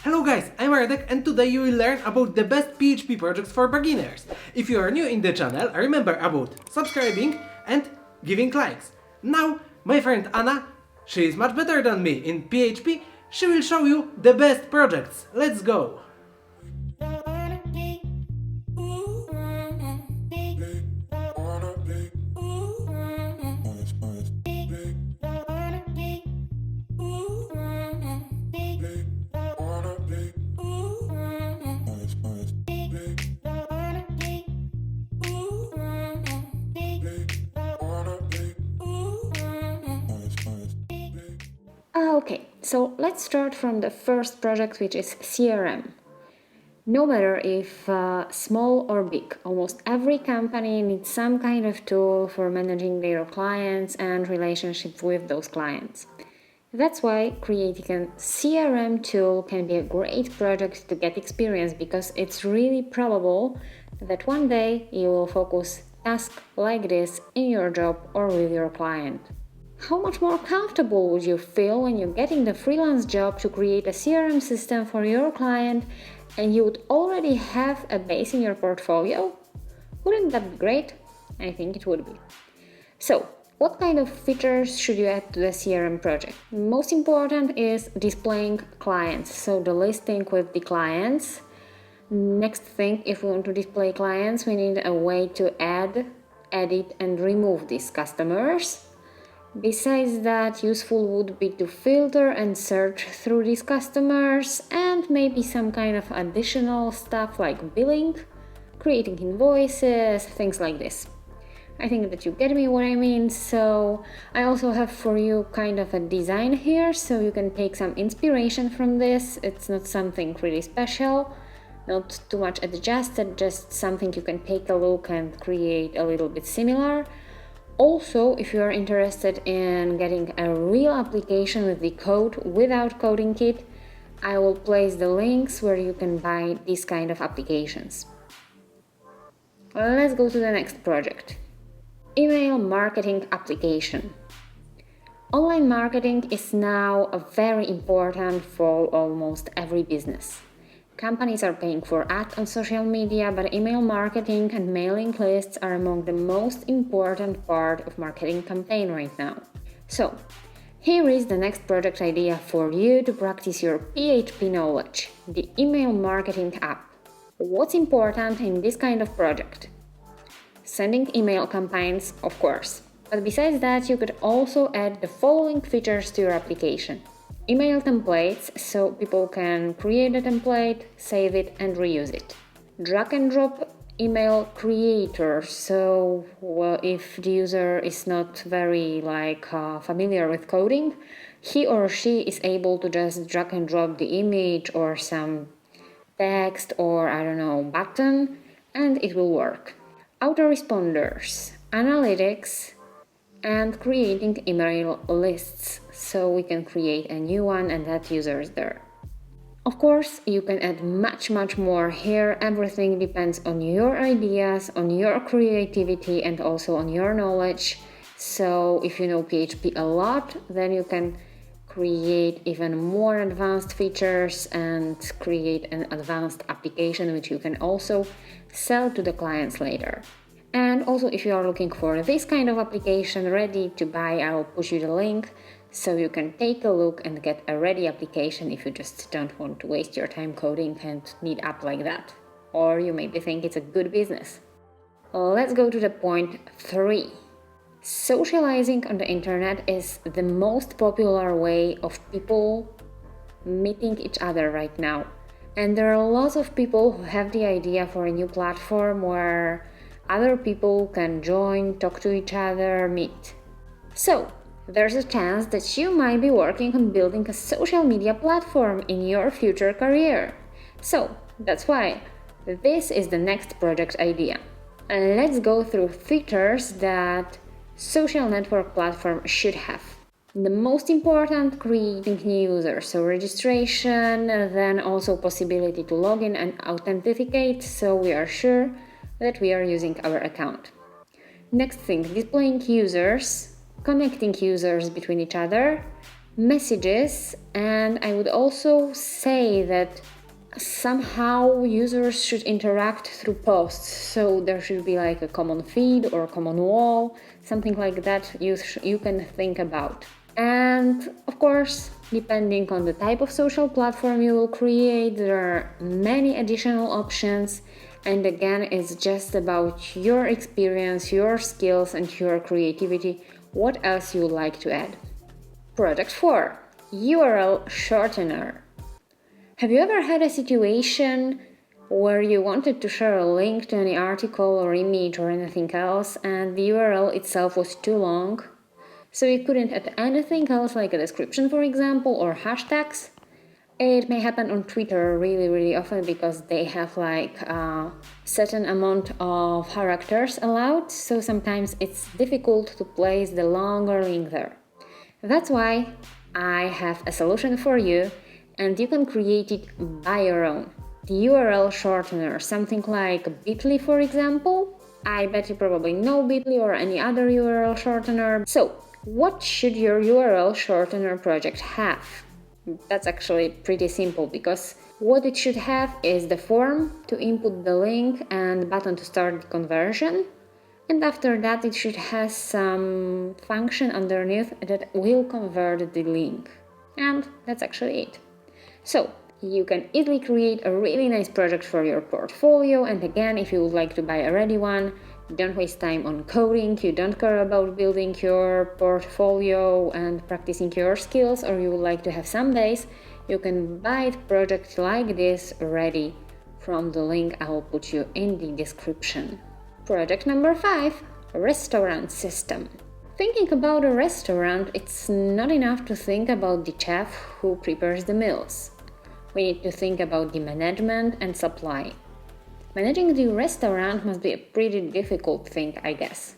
Hello guys, I'm Radek and today you will learn about the best PHP projects for beginners. If you are new in the channel, remember about subscribing and giving likes. Now, my friend Anna, she is much better than me in PHP, she will show you the best projects. Let's go! Okay, so let's start from the first project, which is CRM. No matter if small or big, almost every company needs some kind of tool for managing their clients and relationship with those clients. That's why creating a CRM tool can be a great project to get experience, because it's really probable that one day you will focus tasks like this in your job or with your client. How much more comfortable would you feel when you're getting the freelance job to create a CRM system for your client and you would already have a base in your portfolio? Wouldn't that be great? I think it would be. So, what kind of features should you add to the CRM project? Most important is displaying clients, so the listing with the clients. Next thing, if we want to display clients, we need a way to add, edit and remove these customers. Besides that, useful would be to filter and search through these customers, and maybe some kind of additional stuff like billing, creating invoices, things like this. I think that you get me what I mean. So I also have for you kind of a design here, so you can take some inspiration from this. It's not something really special, not too much adjusted, just something you can take a look and create a little bit similar. Also, if you are interested in getting a real application with the code without coding kit, I will place the links where you can buy these kind of applications. Let's go to the next project. Email marketing application. Online marketing is now very important for almost every business. Companies are paying for ads on social media, but email marketing and mailing lists are among the most important part of marketing campaign right now. So, here is the next project idea for you to practice your PHP knowledge, the email marketing app. What's important in this kind of project? Sending email campaigns, of course. But besides that, you could also add the following features to your application. Email templates, so people can create a template, save it and reuse it. Drag and drop email creator, so if the user is not very familiar with coding, he or she is able to just drag and drop the image or some text or button, and it will work. Autoresponders, analytics, and creating email lists, so we can create a new one and add users there. Of course, you can add much more here. Everything depends on your ideas, on your creativity and also on your knowledge. So if you know PHP a lot, then you can create even more advanced features and create an advanced application which you can also sell to the clients later. And also, if you are looking for this kind of application ready to buy, I will push you the link so you can take a look and get a ready application if you just don't want to waste your time coding and need app like that. Or you maybe think it's a good business. Let's go to the point 3. Socializing on the internet is the most popular way of people meeting each other right now. And there are lots of people who have the idea for a new platform where other people can join, talk to each other, meet. So, there's a chance that you might be working on building a social media platform in your future career. So, that's why this is the next project idea. And let's go through features that social network platform should have. The most important, creating new users, so registration, then also possibility to log in and authenticate, so we are sure that we are using our account. Next thing, displaying users, connecting users between each other, messages, and I would also say that somehow users should interact through posts, so there should be like a common feed or a common wall, something like that you can think about. And of course, depending on the type of social platform you will create, there are many additional options, and again, it's just about your experience, your skills, and your creativity, what else you would like to add. Project 4, URL shortener. Have you ever had a situation where you wanted to share a link to any article or image or anything else and the URL itself was too long? So you couldn't add anything else like a description, for example, or hashtags? It may happen on Twitter really often because they have like a certain amount of characters allowed, so sometimes it's difficult to place the longer link there. That's why I have a solution for you, and you can create it by your own. The URL shortener, something like Bitly, for example. I bet you probably know Bitly or any other URL shortener. So, what should your URL shortener project have? That's actually pretty simple, because what it should have is the form to input the link and button to start the conversion. And after that, it should have some function underneath that will convert the link. And that's actually it. So, you can easily create a really nice project for your portfolio, and again, if you would like to buy a ready one, don't waste time on coding, you don't care about building your portfolio and practicing your skills, or you would like to have some base, you can buy a project like this ready from the link I will put you in the description. Project number 5, restaurant system. Thinking about a restaurant, it's not enough to think about the chef who prepares the meals. We need to think about the management and supply. Managing the restaurant must be a pretty difficult thing, I guess.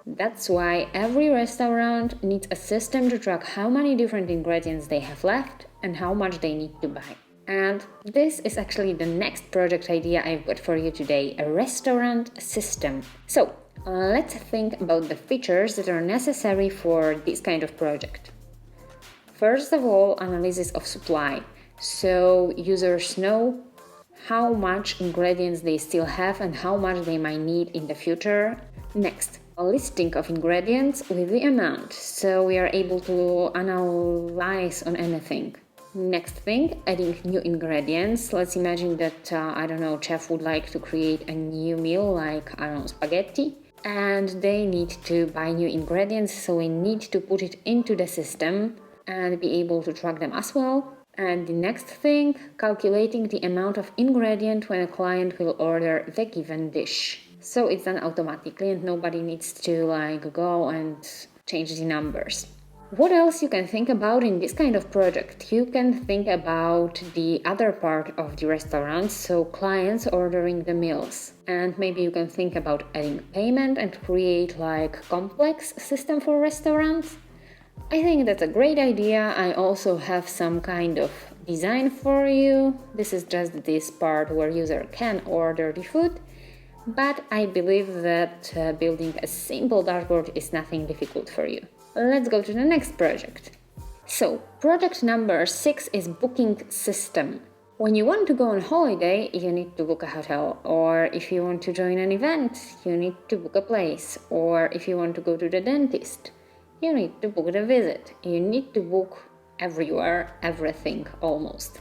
That's why every restaurant needs a system to track how many different ingredients they have left and how much they need to buy. And this is actually the next project idea I've got for you today, a restaurant system. So, let's think about the features that are necessary for this kind of project. First of all, analysis of supply. So users know how much ingredients they still have and how much they might need in the future. Next, a listing of ingredients with the amount, so we are able to analyze on anything. Next thing, adding new ingredients. Let's imagine that, chef would like to create a new meal like, spaghetti, and they need to buy new ingredients, so we need to put it into the system and be able to track them as well. And the next thing, calculating the amount of ingredient when a client will order the given dish. So it's done automatically and nobody needs to go and change the numbers. What else you can think about in this kind of project? You can think about the other part of the restaurant, so clients ordering the meals. And maybe you can think about adding payment and create complex system for restaurants. I think that's a great idea. I also have some kind of design for you. This is just this part where user can order the food. But I believe that building a simple dashboard is nothing difficult for you. Let's go to the next project. So, project number 6 is booking system. When you want to go on holiday, you need to book a hotel, or if you want to join an event, you need to book a place, or if you want to go to the dentist, you need to book the visit. You need to book everywhere, everything almost.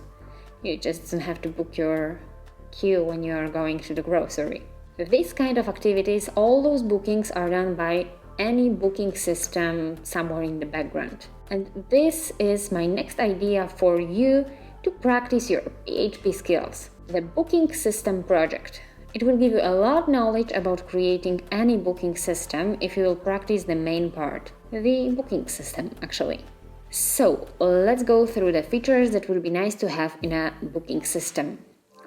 You just don't have to book your queue when you are going to the grocery. This kind of activities, all those bookings are done by any booking system somewhere in the background. And this is my next idea for you to practice your PHP skills. The booking system project. It will give you a lot of knowledge about creating any booking system if you will practice the main part, the booking system actually. So let's go through the features that would be nice to have in a booking system.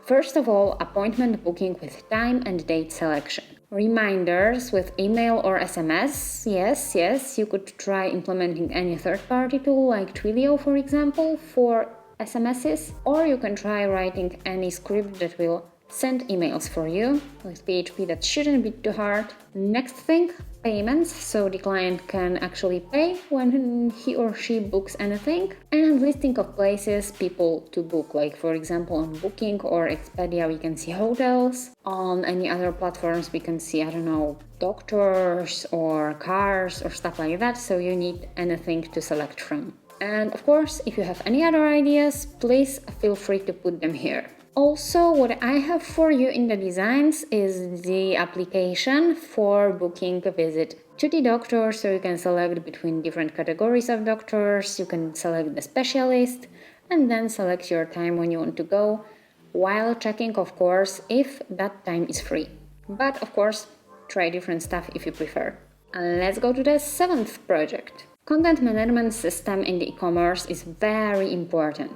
First of all, appointment booking with time and date selection. Reminders with email or SMS. Yes, you could try implementing any third-party tool like Twilio, for example, for SMSs, or you can try writing any script that will send emails for you with PHP. That shouldn't be too hard. Next thing, payments, so the client can actually pay when he or she books anything. And listing of places people to book, like for example on Booking or Expedia we can see hotels. On any other platforms we can see, I don't know, doctors or cars or stuff like that, so you need anything to select from. And of course, if you have any other ideas, please feel free to put them here. Also, what I have for you in the designs is the application for booking a visit to the doctor, so you can select between different categories of doctors, you can select the specialist, and then select your time when you want to go, while checking, of course, if that time is free. But of course, try different stuff if you prefer. And let's go to the 7th project. Content management system in the e-commerce is very important.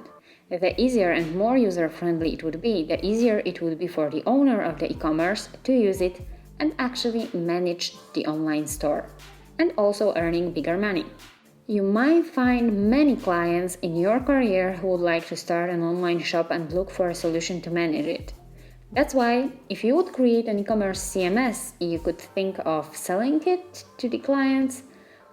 The easier and more user-friendly it would be, the easier it would be for the owner of the e-commerce to use it and actually manage the online store, and also earning bigger money. You might find many clients in your career who would like to start an online shop and look for a solution to manage it. That's why, if you would create an e-commerce CMS, you could think of selling it to the clients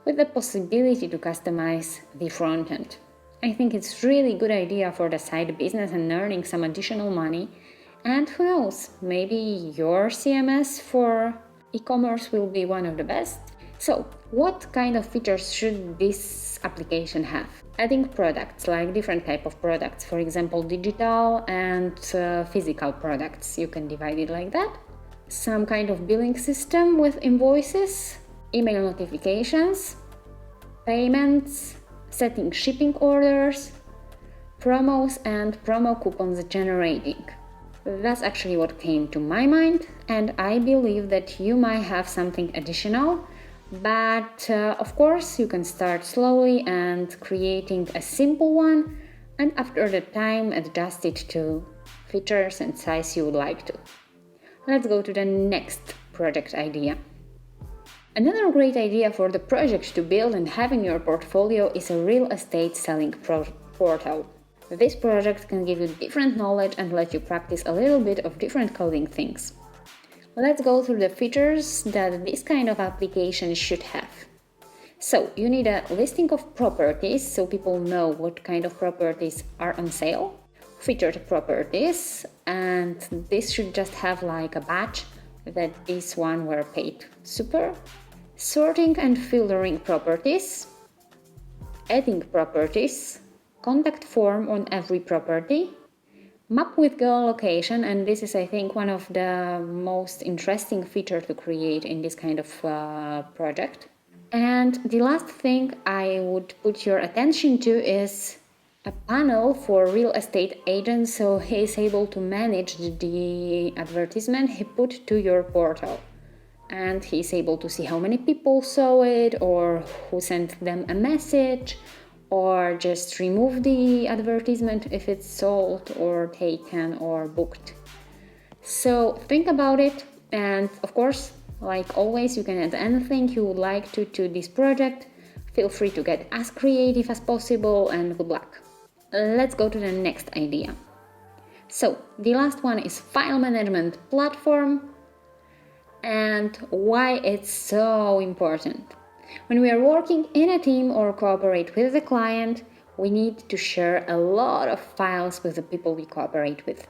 with the possibility to customize the front end. I think it's really good idea for the side business and earning some additional money. And who knows, maybe your CMS for e-commerce will be one of the best. So, what kind of features should this application have? Adding products, like different type of products, for example, digital and physical products. You can divide it like that. Some kind of billing system with invoices, email notifications, payments, setting shipping orders, promos and promo coupons generating. That's actually what came to my mind, and I believe that you might have something additional, but of course you can start slowly and creating a simple one, and after the time adjust it to features and size you would like to. Let's go to the next project idea. Another great idea for the project to build and have in your portfolio is a real estate selling portal. This project can give you different knowledge and let you practice a little bit of different coding things. Let's go through the features that this kind of application should have. So, you need a listing of properties so people know what kind of properties are on sale, featured properties, and this should just have like a badge that this one were paid super. Sorting and filtering properties, adding properties, contact form on every property, map with geolocation, and this is I think one of the most interesting features to create in this kind of project. And the last thing I would put your attention to is a panel for real estate agents, so he is able to manage the advertisement he put to your portal. And he's able to see how many people saw it, or who sent them a message, or just remove the advertisement if it's sold or taken or booked. So think about it, and of course, like always, you can add anything you would like to this project. Feel free to get as creative as possible, and good luck. Let's go to the next idea. So the last one is file management platform. And why it's so important. When we are working in a team or cooperate with the client, we need to share a lot of files with the people we cooperate with.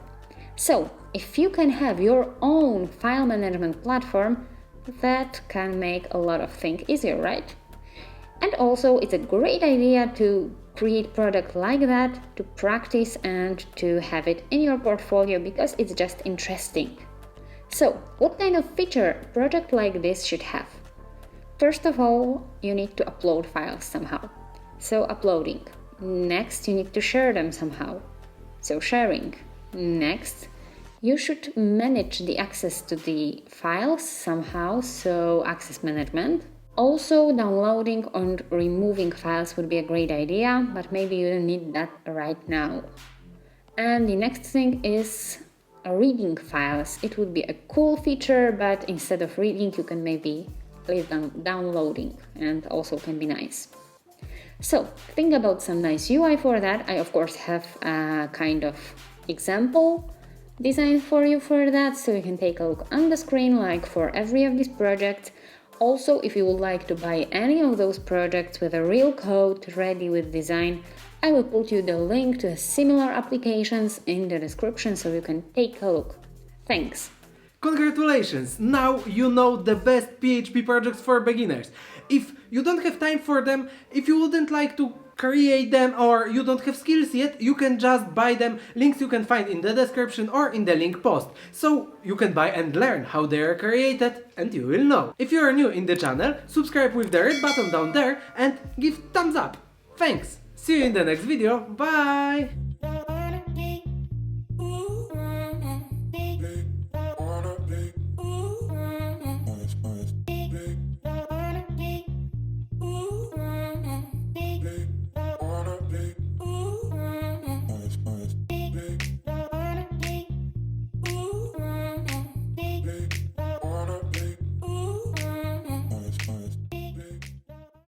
So, if you can have your own file management platform, that can make a lot of things easier, right? And also, it's a great idea to create product like that, to practice and to have it in your portfolio because it's just interesting. So, what kind of feature a project like this should have? First of all, you need to upload files somehow. So, uploading. Next, you need to share them somehow. So, sharing. Next, you should manage the access to the files somehow, so access management. Also, downloading and removing files would be a great idea, but maybe you don't need that right now. And the next thing is reading files. It would be a cool feature, but instead of reading, you can maybe leave them downloading, and also can be nice. So think about some nice UI for that. I of course have a kind of example design for you for that, so you can take a look on the screen like for every of these projects. Also, if you would like to buy any of those projects with a real code ready with design, I will put you the link to similar applications in the description so you can take a look. Thanks! Congratulations! Now you know the best PHP projects for beginners. If you don't have time for them, if you wouldn't like to create them or you don't have skills yet, you can just buy them. Links you can find in the description or in the link post. So you can buy and learn how they are created and you will know. If you are new in the channel, subscribe with the red button down there and give thumbs up. Thanks! See you in the next video. Bye!